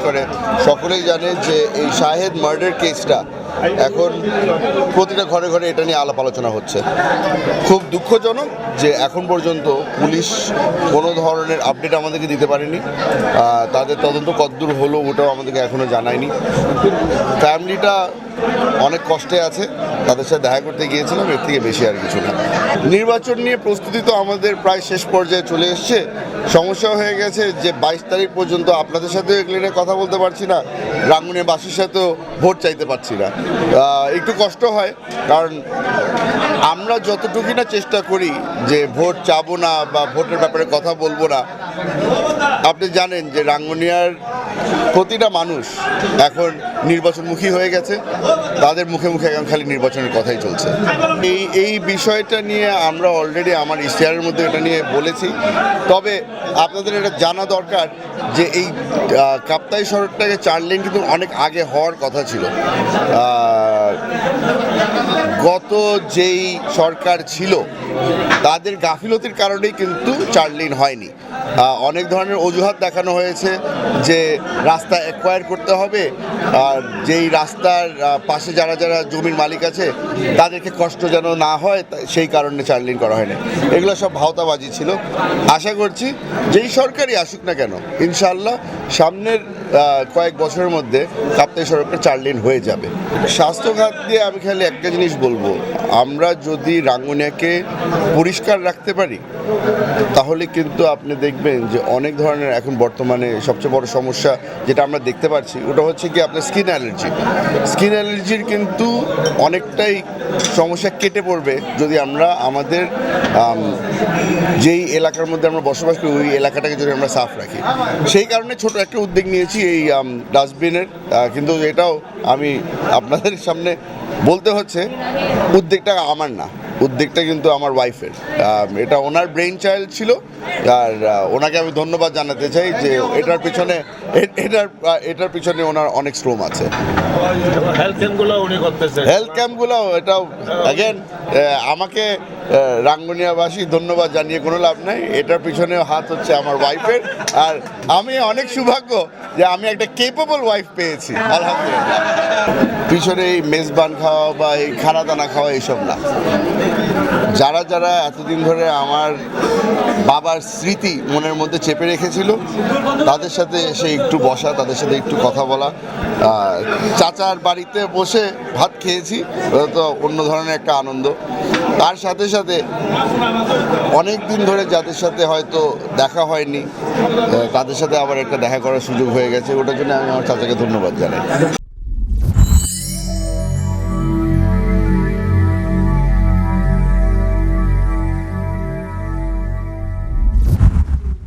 করে সকলেই জানে যে এই শাহেদ মার্ডার কেসটা এখন প্রতিটা ঘরে ঘরে এটা নিয়ে আলাপ আলোচনা হচ্ছে। খুব দুঃখজনক যে এখন পর্যন্ত পুলিশ কোনো ধরনের আপডেট আমাদেরকে দিতে পারেনি। তাদের তদন্ত কতদূর হলো ওটাও আমাদেরকে এখনও জানায়নি। ফ্যামিলিটা অনেক কষ্টে আছে, তাদের সাথে দেখা করতে গিয়েছিলাম, এর থেকে বেশি আর কিছু না। নির্বাচন নিয়ে প্রস্তুতি তো আমাদের প্রায় শেষ পর্যায়ে চলে এসছে। সমস্যা হয়ে গেছে যে 22 তারিখ পর্যন্ত আপনাদের সাথেও এগুলো নিয়ে কথা বলতে পারছি না, রাঙ্গুনিয়াবাসীর সাথেও ভোট চাইতে পারছি না। একটু কষ্ট হয়, কারণ আমরা যতটুকুই না চেষ্টা করি যে ভোট চাবো না বা ভোটের ব্যাপারে কথা বলবো না, আপনি জানেন যে রাঙ্গুনিয়ার প্রতিটা মানুষ এখন নির্বাচনমুখী হয়ে গেছে, তাদের মুখে মুখে এখন খালি নির্বাচনের কথাই চলছে। এই বিষয়টা নিয়ে আমরা অলরেডি আমার ইশতেহারের মধ্যে এটা নিয়ে বলেছি। তবে আপনাদের এটা জানা দরকার যে এই কাপ্তাই সড়কটাকে 4 লেন কিন্তু অনেক আগে হওয়ার কথা ছিল। গত যেই সরকার ছিল তাদের গাফিলতির কারণেই কিন্তু 4 লেন হয়নি। অনেক ধরনের অজুহাত দেখানো হয়েছে যে রাস্তা অ্যাকোয়ার করতে হবে, আর যেই রাস্তার পাশে যারা যারা জমির মালিক আছে তাদেরকে কষ্ট যেন না হয়, সেই কারণে 4 লেন করা হয়নি। এগুলো সব ভাওতাবাজি ছিল। আশা করছি যেই সরকারই আসুক না কেন, ইনশাআল্লাহ সামনের কয়েক বছরের মধ্যে কাপ্তাই সড়কটা 4 লেন হয়ে যাবে। স্বাস্থ্যখাত দিয়ে আমি খালি একটা জিনিস বলবো, আমরা যদি রাঙ্গুনিয়াকে পরিষ্কার রাখতে পারি তাহলে কিন্তু আপনি দেখবেন যে অনেক ধরনের এখন বর্তমানে সবচেয়ে বড় সমস্যা যেটা আমরা দেখতে পাচ্ছি ওটা হচ্ছে কি আপনার স্কিন অ্যালার্জি। স্কিন অ্যালার্জির কিন্তু অনেকটাই সমস্যা কেটে পড়বে যদি আমরা আমাদের যেই এলাকার মধ্যে আমরা বসবাস করি ওই এলাকাটাকে যদি আমরা সাফ রাখি। সেই কারণে ছোট একটা উদ্যোগ নিয়েছি এই ডাস্টবিনের, কিন্তু এটাও আমি আপনাদের সামনে বলতে হচ্ছে উদ্যোগটা আমার না, উদ্যোগটা কিন্তু আমার ওয়াইফের। এটা ওনার ব্রেইন চাইল্ড ছিল, আর ওনাকে আমি ধন্যবাদ জানাতে চাই যে এটার পিছনে ওনার অনেক শ্রম আছে। হেলথ ক্যাম্পগুলো এটাও অ্যাগেন আমাকে রাঙ্গুনিয়াবাসী ধন্যবাদ জানিয়ে কোনো লাভ নাই, এটার পিছনে হাত হচ্ছে আমার ওয়াইফের। আর আমি অনেক সৌভাগ্য যে আমি একটা কেপেবল ওয়াইফ পেয়েছি আলহামদুলিল্লাহ। পিছনে এই মেজবান খাওয়া বা এই খানা দানা খাওয়া এইসব না, যারা যারা এতদিন ধরে আমার বাবার স্মৃতি মনের মধ্যে চেপে রেখেছিল তাদের সাথে এসে একটু বসা, তাদের সাথে একটু কথা বলা। চাচার বাড়িতে বসে ভাত খেয়েছি, ওটা তো অন্য ধরনের একটা আনন্দ। তার সাথে সাথে অনেক দিন ধরে যাদের সাথে হয়তো দেখা হয়নি তাদের সাথে আবার একটা দেখা করার সুযোগ হয়ে গেছে, ওটার জন্য আমি আমার চাচাকে ধন্যবাদ জানাই।